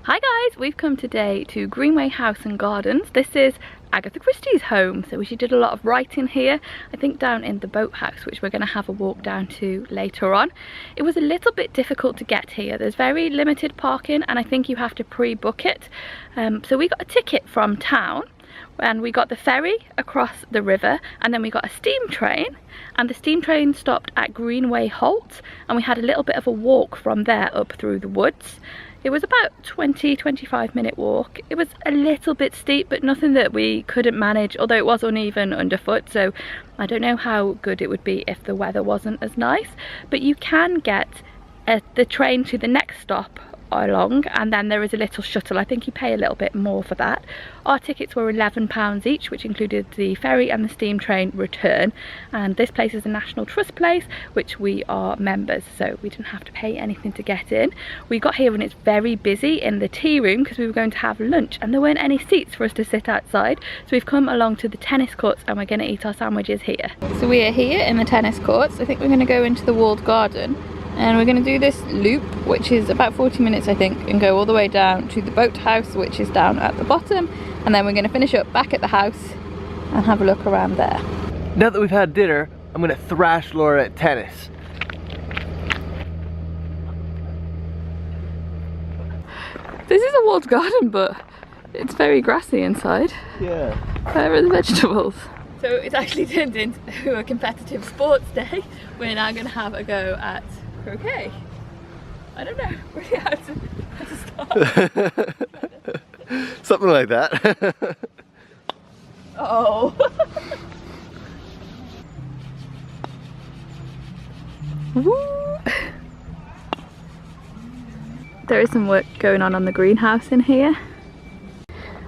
Hi guys, we've come today to Greenway House and Gardens. This is Agatha Christie's home, so she did a lot of writing here, I think down in the boathouse, which we're going to have a walk down to later on. It was a little bit difficult to get here. There's very limited parking and I think you have to pre-book it. So we got a ticket from town and we got the ferry across the river, and then we got a steam train, and the steam train stopped at Greenway Halt, and we had a little bit of a walk from there up through the woods. It was about 20-25 minute walk. It was a little bit steep, but nothing that we couldn't manage, although it was uneven underfoot, so I don't know how good it would be if the weather wasn't as nice. But you can get the train to the next stop along, and then there is a little shuttle. I think you pay a little bit more for that. Our tickets were £11 each, which included the ferry and the steam train return, and this place is a National Trust place, which we are members, so we didn't have to pay anything to get in. We got here and it's very busy in the tea room because we were going to have lunch and there weren't any seats for us to sit outside, so we've come along to the tennis courts and we're going to eat our sandwiches here. So we are here in the tennis courts. I think we're going to go into the walled garden and we're going to do this loop, which is about 40 minutes I think, and go all the way down to the boathouse, which is down at the bottom, and then we're going to finish up back at the house and have a look around there. Now that we've had dinner, I'm going to thrash Laura at tennis. This is a walled garden, but it's very grassy inside. Yeah. Where are the vegetables? So it's actually turned into a competitive sports day. We're now going to have a go at croquet. I don't know really how to start. Something like that. Oh. Woo. There is some work going on the greenhouse in here.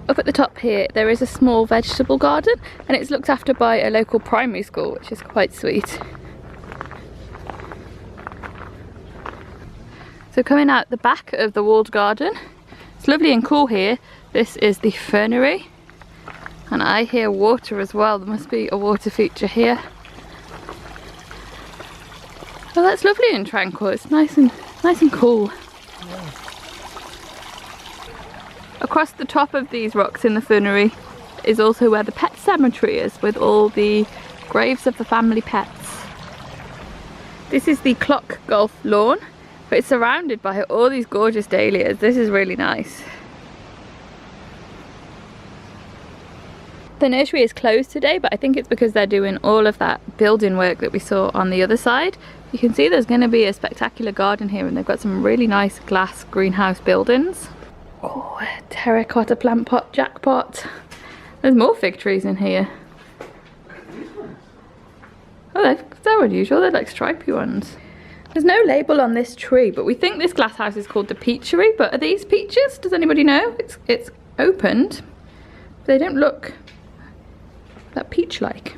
Up at the top here there is a small vegetable garden, and it's looked after by a local primary school, which is quite sweet. So coming out the back of the walled garden, it's lovely and cool here. This is the fernery, and I hear water as well. There must be a water feature here. Well, that's lovely and tranquil. It's nice and cool. Yeah. Across the top of these rocks in the fernery is also where the pet cemetery is, with all the graves of the family pets. This is the clock golf lawn, but it's surrounded by all these gorgeous dahlias. This is really nice. The nursery is closed today, but I think it's because they're doing all of that building work that we saw on the other side. You can see there's going to be a spectacular garden here, and they've got some really nice glass greenhouse buildings. Oh, a terracotta plant pot jackpot. There's more fig trees in here. Oh, they're unusual. They're like stripy ones. There's no label on this tree, but we think this glass house is called the peachery. But are these peaches? Does anybody know? It's opened. They don't look that peach-like.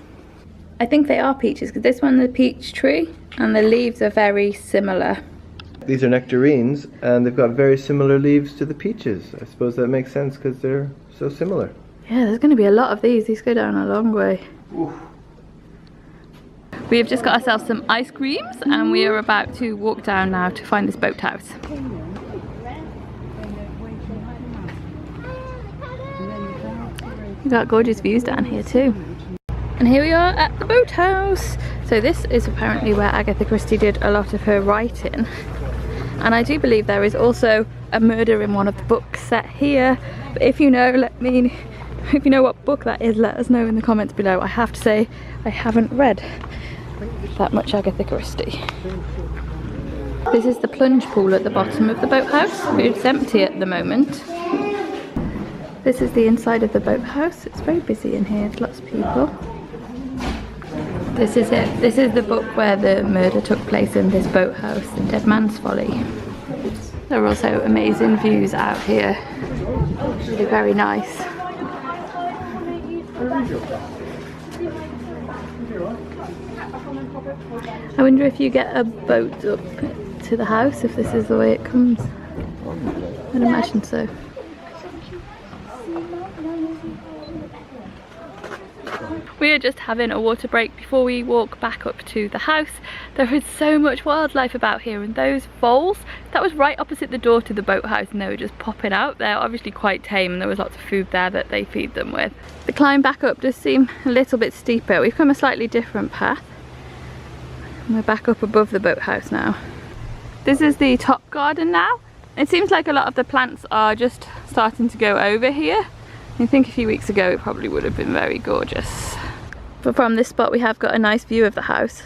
I think they are peaches, because this one's a peach tree and the leaves are very similar. These are nectarines, and they've got very similar leaves to the peaches. I suppose that makes sense because they're so similar. Yeah, there's going to be a lot of these. These go down a long way. Oof. We have just got ourselves some ice creams, and we are about to walk down now to find this boathouse. We've got gorgeous views down here too. And here we are at the boathouse. So this is apparently where Agatha Christie did a lot of her writing. And I do believe there is also a murder in one of the books set here. But if you know, if you know what book that is, let us know in the comments below. I have to say, I haven't read that much Agatha Christie. This is the plunge pool at the bottom of the boathouse. It's empty at the moment. This is the inside of the boathouse. It's very busy in here, there's lots of people. This is it. This is the book where the murder took place, in this boathouse, in Dead Man's Folly. There are also amazing views out here. Really very nice. I wonder if you get a boat up to the house, if this is the way it comes. I'd imagine so. We are just having a water break before we walk back up to the house. There is so much wildlife about here, and those voles, that was right opposite the door to the boathouse, and they were just popping out. They're obviously quite tame and there was lots of food there that they feed them with. The climb back up does seem a little bit steeper. We've come a slightly different path. We're back up above the boathouse now. This is the top garden now. It seems like a lot of the plants are just starting to go over here. I think a few weeks ago it probably would have been very gorgeous. But from this spot we have got a nice view of the house.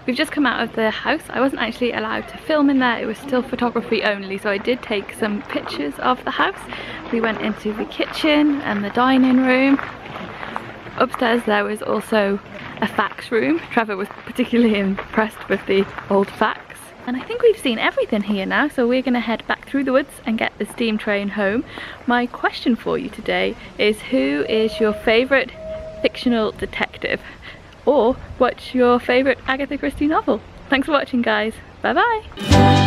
We've just come out of the house. I wasn't actually allowed to film in there, it was still photography only, so I did take some pictures of the house. We went into the kitchen and the dining room. Upstairs there was also a fax room. Trevor was particularly impressed with the old fax. And I think we've seen everything here now, so we're gonna head back through the woods and get the steam train home. My question for you today is, who is your favourite fictional detective? Or what's your favourite Agatha Christie novel? Thanks for watching, guys. Bye bye!